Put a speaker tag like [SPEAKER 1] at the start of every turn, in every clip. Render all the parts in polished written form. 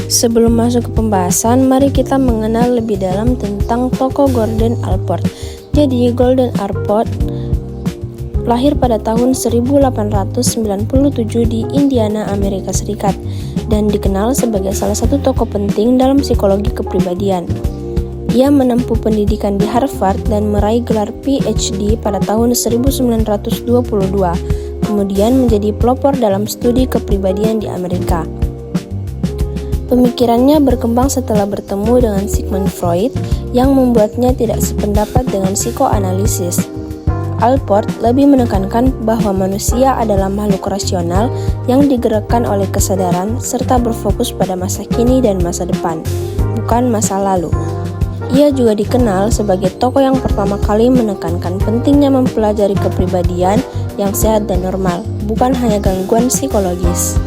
[SPEAKER 1] Sebelum masuk ke pembahasan, mari kita mengenal lebih dalam tentang tokoh Gordon Allport. Jadi, Gordon Allport lahir pada tahun 1897 di Indiana, Amerika Serikat, dan dikenal sebagai salah satu tokoh penting dalam psikologi kepribadian. Ia menempuh pendidikan di Harvard dan meraih gelar PhD pada tahun 1922, kemudian menjadi pelopor dalam studi kepribadian di Amerika. Pemikirannya berkembang setelah bertemu dengan Sigmund Freud yang membuatnya tidak sependapat dengan psikoanalisis. Allport lebih menekankan bahwa manusia adalah makhluk rasional yang digerakkan oleh kesadaran serta berfokus pada masa kini dan masa depan, bukan masa lalu. Ia juga dikenal sebagai tokoh yang pertama kali menekankan pentingnya mempelajari kepribadian yang sehat dan normal, bukan hanya gangguan psikologis.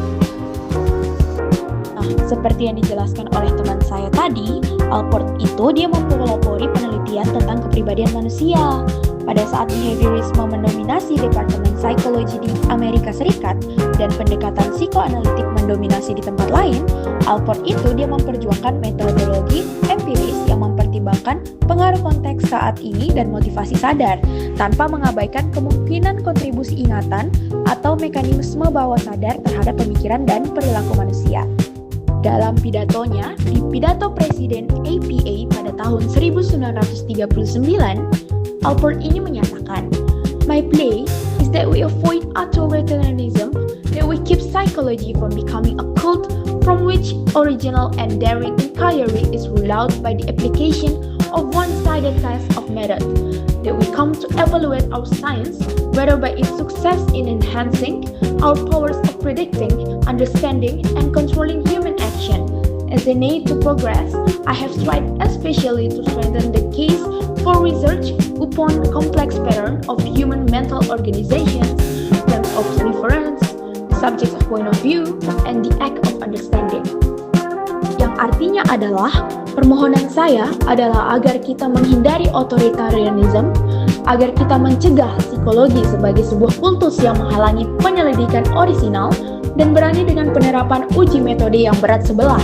[SPEAKER 2] Seperti yang dijelaskan oleh teman saya tadi, Allport itu dia mempelopori penelitian tentang kepribadian manusia. Pada saat behaviorisme mendominasi Departemen Psikologi di Amerika Serikat dan pendekatan psikoanalitik mendominasi di tempat lain, Allport itu dia memperjuangkan metodologi empiris yang mempertimbangkan pengaruh konteks saat ini dan motivasi sadar, tanpa mengabaikan kemungkinan kontribusi ingatan atau mekanisme bawah sadar terhadap pemikiran dan perilaku manusia. Dalam pidatonya, di pidato Presiden APA pada tahun 1939, Allport ini menyatakan, "My plea is that we avoid authoritarianism, that we keep psychology from becoming a cult from which original and daring inquiry is ruled out by the application of one-sided test of method, that we come to evaluate our science, whether by its success in enhancing our powers of predicting, understanding, and controlling human action. As a need to progress, I have tried especially to strengthen the case for research upon the complex pattern of human mental organizations, terms of reference, subjects of point of view, and the act of understanding." Yang artinya adalah, permohonan saya adalah agar kita menghindari otoritarianism, agar kita mencegah psikologi sebagai sebuah kultus yang menghalangi penyelidikan orisinal dan berani dengan penerapan uji metode yang berat sebelah,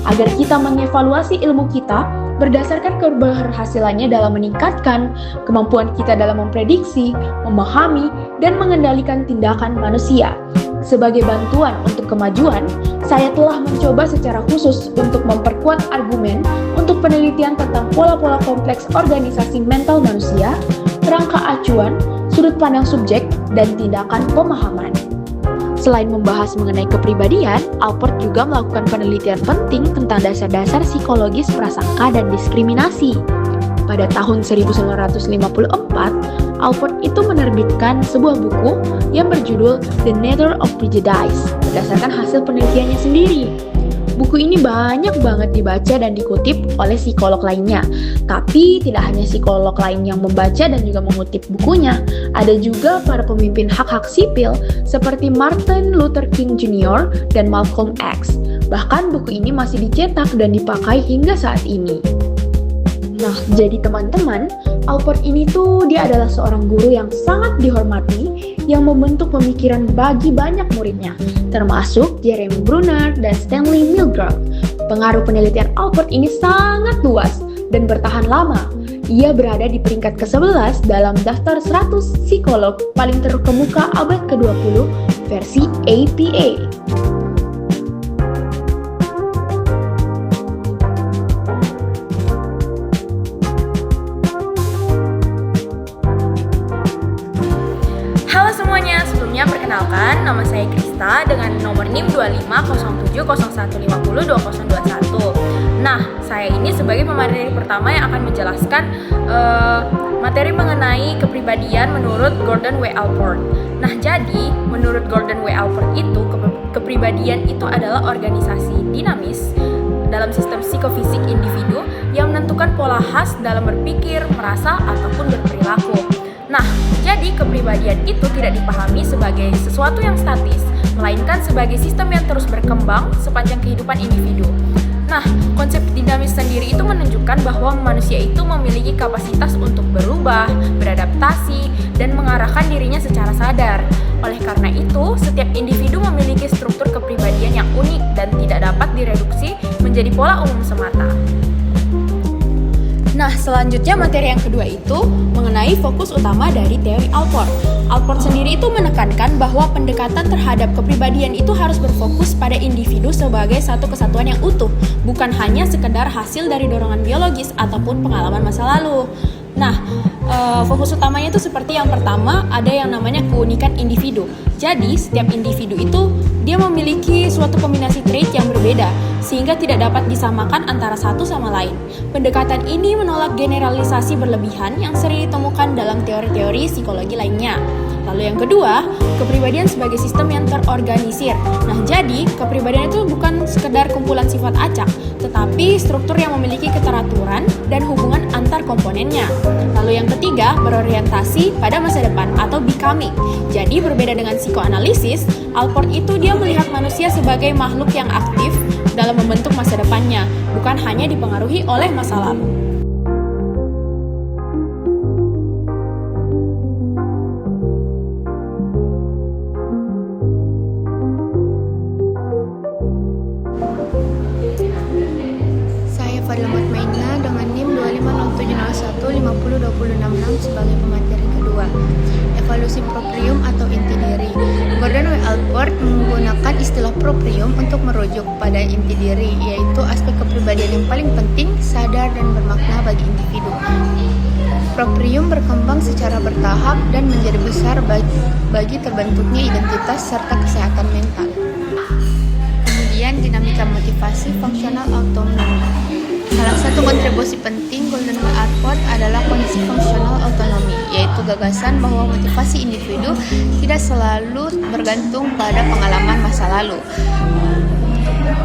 [SPEAKER 2] agar kita mengevaluasi ilmu kita berdasarkan keberhasilannya dalam meningkatkan kemampuan kita dalam memprediksi, memahami, dan mengendalikan tindakan manusia. Sebagai bantuan untuk kemajuan, saya telah mencoba secara khusus untuk memperkuat argumen untuk penelitian tentang pola-pola kompleks organisasi mental manusia, kerangka acuan, sudut pandang subjek, dan tindakan pemahaman. Selain membahas mengenai kepribadian, Allport juga melakukan penelitian penting tentang dasar-dasar psikologis prasangka dan diskriminasi. Pada tahun 1954, Allport itu menerbitkan sebuah buku yang berjudul The Nature of Prejudice berdasarkan hasil penelitiannya sendiri. Buku ini banyak banget dibaca dan dikutip oleh psikolog lainnya. Tapi tidak hanya psikolog lain yang membaca dan juga mengutip bukunya, ada juga para pemimpin hak-hak sipil seperti Martin Luther King Jr. dan Malcolm X. Bahkan buku ini masih dicetak dan dipakai hingga saat ini. Nah, jadi teman-teman, Allport ini tuh dia adalah seorang guru yang sangat dihormati yang membentuk pemikiran bagi banyak muridnya, termasuk Jeremy Bruner dan Stanley Milgram. Pengaruh penelitian Allport ini sangat luas dan bertahan lama. Ia berada di peringkat ke-11 dalam daftar 100 psikolog paling terkemuka abad ke-20 versi APA.
[SPEAKER 3] Perkenalkan, nama saya Krista dengan nomor NIM 250701502021. Nah, saya ini sebagai pemateri pertama yang akan menjelaskan materi mengenai kepribadian menurut Gordon W. Allport. Nah, jadi menurut Gordon W. Allport itu, kepribadian itu adalah organisasi dinamis dalam sistem psikofisik individu yang menentukan pola khas dalam berpikir, merasa, ataupun berperilaku. Nah, jadi kepribadian itu tidak dipahami sebagai sesuatu yang statis, melainkan sebagai sistem yang terus berkembang sepanjang kehidupan individu. Nah, konsep dinamis sendiri itu menunjukkan bahwa manusia itu memiliki kapasitas untuk berubah, beradaptasi, dan mengarahkan dirinya secara sadar. Oleh karena itu, setiap individu memiliki struktur kepribadian yang unik dan tidak dapat direduksi menjadi pola umum semata. Nah, selanjutnya materi yang kedua itu mengenai fokus utama dari teori Allport. Allport sendiri itu menekankan bahwa pendekatan terhadap kepribadian itu harus berfokus pada individu sebagai satu kesatuan yang utuh, bukan hanya sekedar hasil dari dorongan biologis ataupun pengalaman masa lalu. Nah, fokus utamanya itu seperti yang pertama, ada yang namanya keunikan individu. Jadi, setiap individu itu dia memiliki suatu kombinasi trait yang berbeda, sehingga tidak dapat disamakan antara satu sama lain. Pendekatan ini menolak generalisasi berlebihan yang sering ditemukan dalam teori-teori psikologi lainnya. Lalu yang kedua, kepribadian sebagai sistem yang terorganisir. Nah, jadi kepribadian itu bukan sekedar kumpulan sifat acak, tetapi struktur yang memiliki keteraturan dan hubungan antar komponennya. Lalu yang ketiga, berorientasi pada masa depan atau becoming. Jadi berbeda dengan psikoanalisis, Allport itu dia melihat manusia sebagai makhluk yang aktif dalam membentuk masa depannya, bukan hanya dipengaruhi oleh masa lalu.
[SPEAKER 4] Dengan NIM 2507015020666 sebagai pemateri kedua. Evaluasi proprium atau inti diri. Gordon W. Allport menggunakan istilah proprium untuk merujuk pada inti diri, yaitu aspek kepribadian yang paling penting, sadar, dan bermakna bagi individu. Proprium berkembang secara bertahap dan menjadi besar bagi terbentuknya identitas serta kesehatan mental. Kemudian dinamika motivasi fungsional autonomi. Salah satu kontribusi penting Gordon W. Allport adalah kondisi fungsional autonomi, yaitu gagasan bahwa motivasi individu tidak selalu bergantung pada pengalaman masa lalu.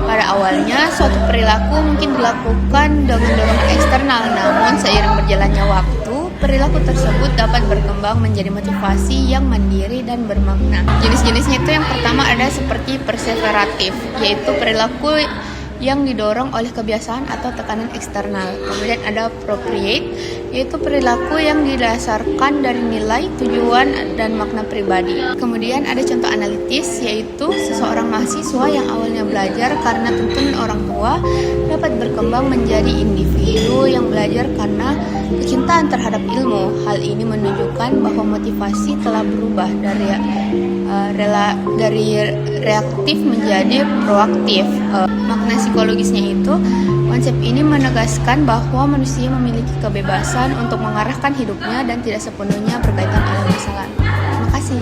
[SPEAKER 4] Pada awalnya, suatu perilaku mungkin dilakukan dengan dorongan eksternal, namun seiring berjalannya waktu, perilaku tersebut dapat berkembang menjadi motivasi yang mandiri dan bermakna. Jenis-jenisnya itu yang pertama ada seperti perseveratif, yaitu perilaku yang didorong oleh kebiasaan atau tekanan eksternal. Kemudian ada appropriate, yaitu perilaku yang didasarkan dari nilai, tujuan, dan makna pribadi. Kemudian ada contoh analitis, yaitu seseorang mahasiswa yang awalnya belajar karena tuntunan orang tua dapat berkembang menjadi individu yang belajar karena kecintaan terhadap ilmu. Hal ini menunjukkan bahwa motivasi telah berubah dari reaktif menjadi proaktif. Makna psikologisnya itu, konsep ini menegaskan bahwa manusia memiliki kebebasan untuk mengarahkan hidupnya dan tidak sepenuhnya berkaitan oleh masa lalu. Terima kasih.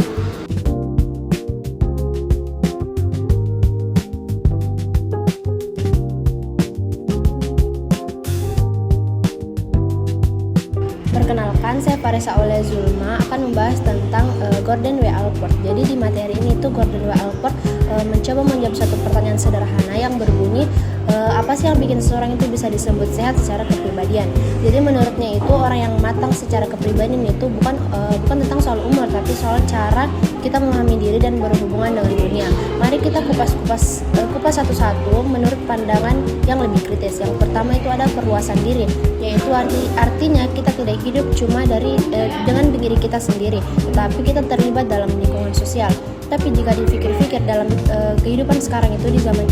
[SPEAKER 1] Perkenalkan, saya Paresa Aulia Zulma akan membahas tentang Gordon W. Allport. Jadi di materi ini tuh Gordon W. Allport mencoba menjawab satu pertanyaan sederhana yang berbunyi, apa sih yang bikin seseorang itu bisa disebut sehat secara kepribadian. Jadi menurutnya itu orang yang matang secara kepribadian itu bukan tentang soal umur, tapi soal cara kita memahami diri dan berhubungan dengan dunia. Mari kita kupas satu-satu menurut pandangan yang lebih kritis. Yang pertama itu ada perluasan diri, yaitu artinya kita tidak hidup cuma dengan diri kita sendiri, tetapi kita terlibat dalam lingkungan sosial. Tapi jika dipikir-pikir dalam kehidupan sekarang itu di zaman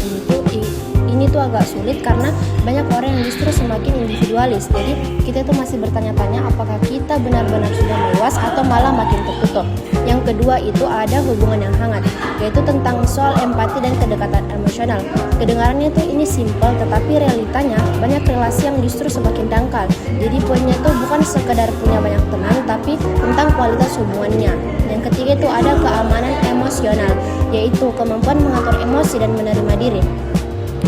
[SPEAKER 1] ini tuh agak sulit karena banyak orang yang justru semakin individualis. Jadi kita itu masih bertanya-tanya apakah kita benar-benar sudah meluas atau malah makin tertutup. Yang kedua itu ada hubungan yang hangat, yaitu tentang soal empati dan kedekatan emosional. Kedengarannya tuh ini simpel, tetapi realitanya banyak relasi yang justru semakin dangkal. Jadi poinnya tuh bukan sekedar punya banyak teman, tapi tentang kualitas hubungannya. Yang ketiga itu ada keamanan emosional, yaitu kemampuan mengatur emosi dan menerima diri.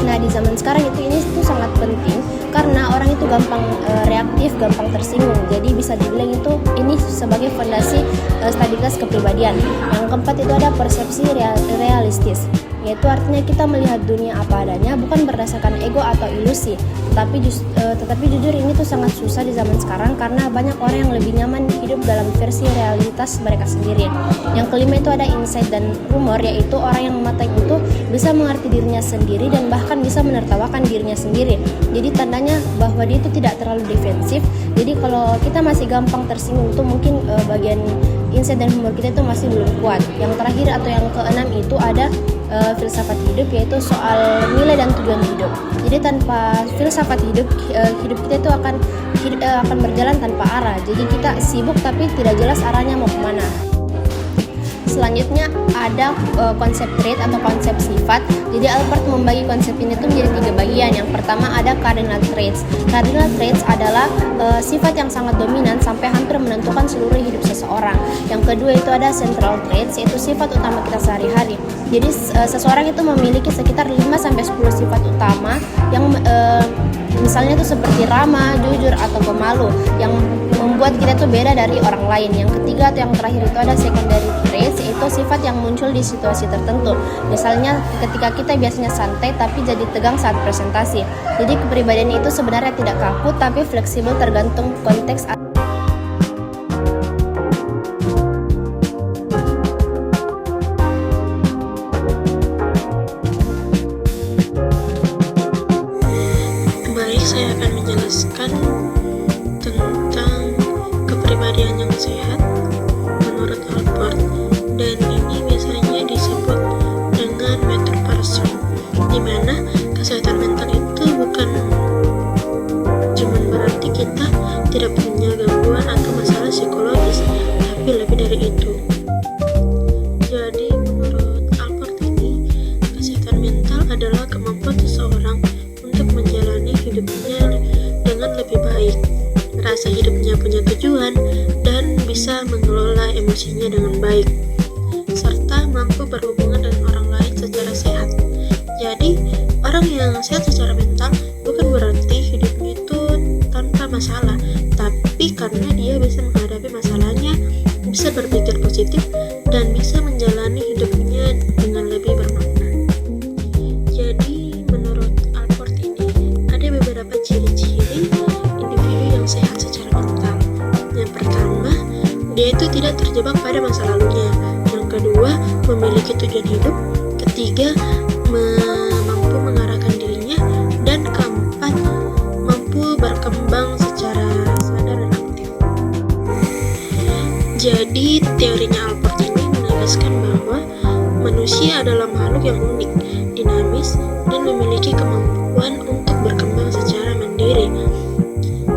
[SPEAKER 1] Nah, di zaman sekarang ini tuh sangat penting karena orang itu gampang reaktif, gampang tersinggung. Jadi bisa dibilang itu ini sebagai fondasi stabilitas kepribadian. Yang keempat itu ada persepsi realistis, yaitu artinya kita melihat dunia apa adanya, bukan berdasarkan ego atau ilusi. Tetapi jujur ini tuh sangat susah di zaman sekarang karena banyak orang yang lebih nyaman hidup dalam versi realitas mereka sendiri. Yang kelima itu ada insight dan rumor, yaitu orang yang matang itu bisa mengerti dirinya sendiri dan bahkan bisa menertawakan dirinya sendiri. Jadi tandanya bahwa dia itu tidak terlalu defensif. Jadi kalau kita masih gampang tersinggung itu mungkin bagian insight dan humor kita itu masih belum kuat. Yang terakhir atau yang keenam itu ada filsafat hidup, yaitu soal nilai dan tujuan hidup. Jadi Jadi tanpa filsafat hidup, hidup kita itu akan berjalan tanpa arah. Jadi kita sibuk tapi tidak jelas arahnya mau kemana. Selanjutnya ada konsep trait atau konsep sifat. Jadi Allport membagi konsep ini tuh menjadi 3 bagian. Yang pertama ada cardinal traits. Cardinal traits adalah sifat yang sangat dominan sampai hampir menentukan seluruh hidup seseorang. Yang kedua itu ada central traits, yaitu sifat utama kita sehari-hari. Jadi seseorang itu memiliki sekitar 5-10 sifat utama yang misalnya itu seperti ramah, jujur, atau pemalu yang membuat kita tuh beda dari orang lain. Yang ketiga atau yang terakhir itu ada secondary traits, yaitu sifat yang muncul di situasi tertentu. Misalnya ketika kita biasanya santai tapi jadi tegang saat presentasi. Jadi kepribadian itu sebenarnya tidak kaku tapi fleksibel tergantung konteks.
[SPEAKER 5] Baik, saya akan menjelaskan tentang kepribadian yang sehat menurut Allport, dan ini biasanya disebut dengan metode person, di mana kesehatan mental itu bukan cuma berarti kita tidak punya gangguan atau masalah psikologis, tapi lebih dari itu. Jadi menurut Allport ini, kesehatan mental adalah kemampuan seseorang untuk menjalani hidupnya dengan lebih baik, merasa hidupnya punya tujuan, dan bisa mengelola emosinya dengan baik, serta mampu berhubungan dengan orang lain secara sehat. Jadi, orang yang sehat secara mental bukan berarti hidupnya itu tanpa masalah, tapi karena dia bisa menghadapi masalahnya, bisa berpikir positif, dan bisa menjalani hidupnya dengan lebih bermakna. Jadi, menurut Allport ini, ada beberapa ciri-ciri individu yang sehat secara mental. Yang pertama, dia itu tidak terjebak pada masa lalunya. Yang kedua, memiliki tujuan hidup. Ketiga, mampu mengarahkan dirinya. Dan keempat, mampu berkembang secara sadar dan aktif. Jadi, teorinya Allport ini menegaskan bahwa manusia adalah makhluk yang unik, dinamis, dan memiliki kemampuan untuk berkembang secara mandiri.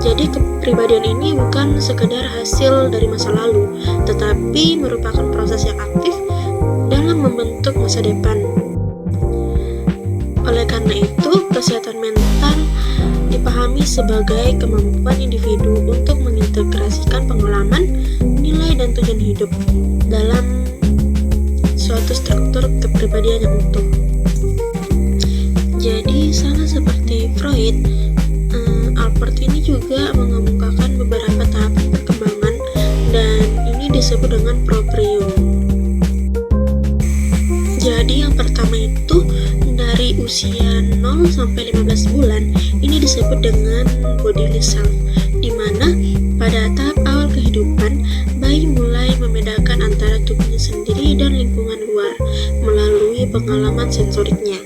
[SPEAKER 5] Jadi kepribadian ini bukan sekedar hasil dari masa lalu, tetapi merupakan proses yang aktif dalam membentuk masa depan. Oleh karena itu, kesehatan mental dipahami sebagai kemampuan individu untuk mengintegrasikan pengalaman, nilai, dan tujuan hidup dalam suatu struktur kepribadian yang utuh. Jadi sama seperti Freud, Allport ini juga mengemukakan beberapa tahapan perkembangan, dan ini disebut dengan proprium. Jadi yang pertama itu dari usia 0 sampai 15 bulan, ini disebut dengan bodily self, di mana pada tahap awal kehidupan, bayi mulai membedakan antara tubuhnya sendiri dan lingkungan luar melalui pengalaman sensoriknya.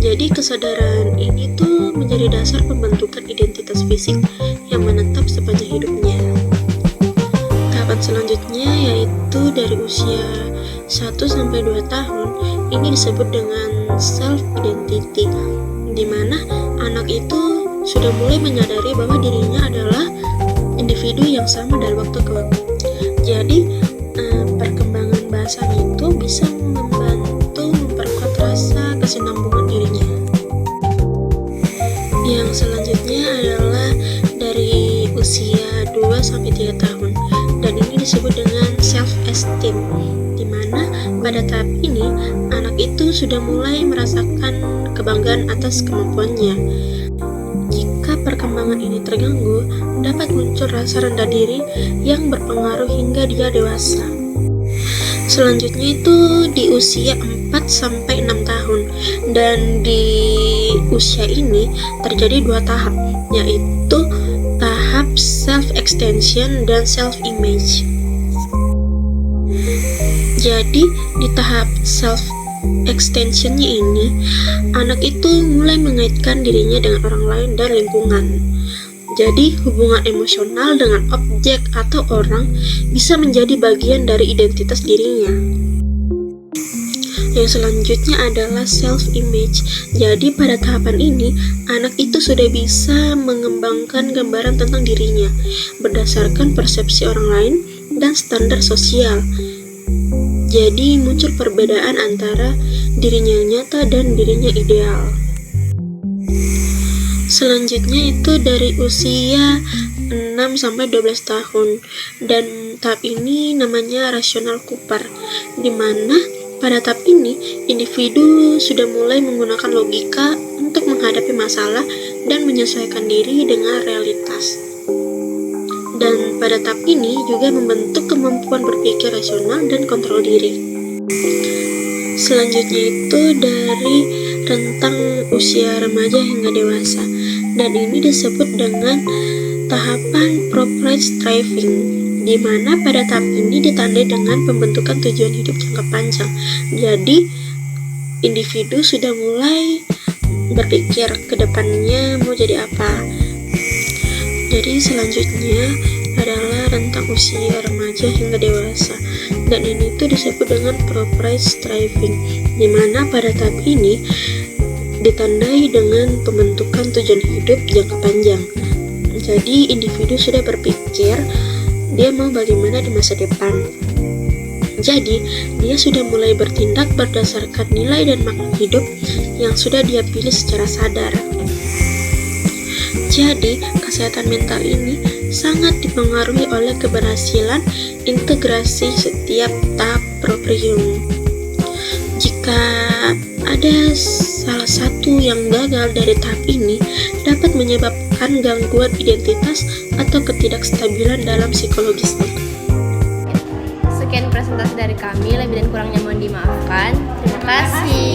[SPEAKER 5] Jadi kesadaran ini tuh menjadi dasar pembentukan identitas fisik yang menetap sepanjang hidupnya. Tahapan selanjutnya yaitu dari usia 1 sampai 2 tahun, ini disebut dengan self identity, di mana anak itu sudah mulai menyadari bahwa dirinya adalah individu yang sama dari waktu ke waktu. Jadi perkembangan bahasanya itu bisa membantu memperkuat rasa kesinambungan dirinya. Yang selanjutnya adalah dari usia 2-3 tahun, dan ini disebut dengan self-esteem, di mana pada tahap ini anak itu sudah mulai merasakan kebanggaan atas kemampuannya. Jika perkembangan ini terganggu, dapat muncul rasa rendah diri yang berpengaruh hingga dia dewasa. Selanjutnya itu di usia 4-6 tahun, dan di usia ini terjadi 2 tahap, yaitu tahap self-extension dan self-image. Jadi di tahap self-extensionnya ini, anak itu mulai mengaitkan dirinya dengan orang lain dan lingkungan. Jadi hubungan emosional dengan objek atau orang bisa menjadi bagian dari identitas dirinya. Yang selanjutnya adalah self-image. Jadi pada tahapan ini, anak itu sudah bisa mengembangkan gambaran tentang dirinya berdasarkan persepsi orang lain dan standar sosial. Jadi muncul perbedaan antara dirinya nyata dan dirinya ideal. Selanjutnya itu dari usia 6-12 tahun, dan tahap ini namanya rasional Cooper, di mana pada tahap ini individu sudah mulai menggunakan logika untuk menghadapi masalah dan menyesuaikan diri dengan realitas. Dan pada tahap ini juga membentuk kemampuan berpikir rasional dan kontrol diri. Selanjutnya itu dari rentang usia remaja hingga dewasa, dan ini disebut dengan tahapan appropriate striving, di mana pada tahap ini ditandai dengan pembentukan tujuan hidup jangka panjang. Jadi individu sudah mulai berpikir ke depannya mau jadi apa. Jadi selanjutnya adalah rentang usia remaja hingga dewasa, dan ini tuh disebut dengan appropriate striving, di mana pada tahap ini ditandai dengan pembentukan tujuan hidup jangka panjang. Jadi individu sudah berpikir dia mau bagaimana di masa depan. Jadi dia sudah mulai bertindak berdasarkan nilai dan makna hidup yang sudah dia pilih secara sadar. Jadi kesehatan mental ini sangat dipengaruhi oleh keberhasilan integrasi setiap tahap proprium. Jika ada salah satu yang gagal dari tahap ini, dapat menyebabkan gangguan identitas atau ketidakstabilan dalam psikologisnya.
[SPEAKER 1] Sekian presentasi dari kami, lebih dan kurangnya mohon dimaafkan. Terima kasih.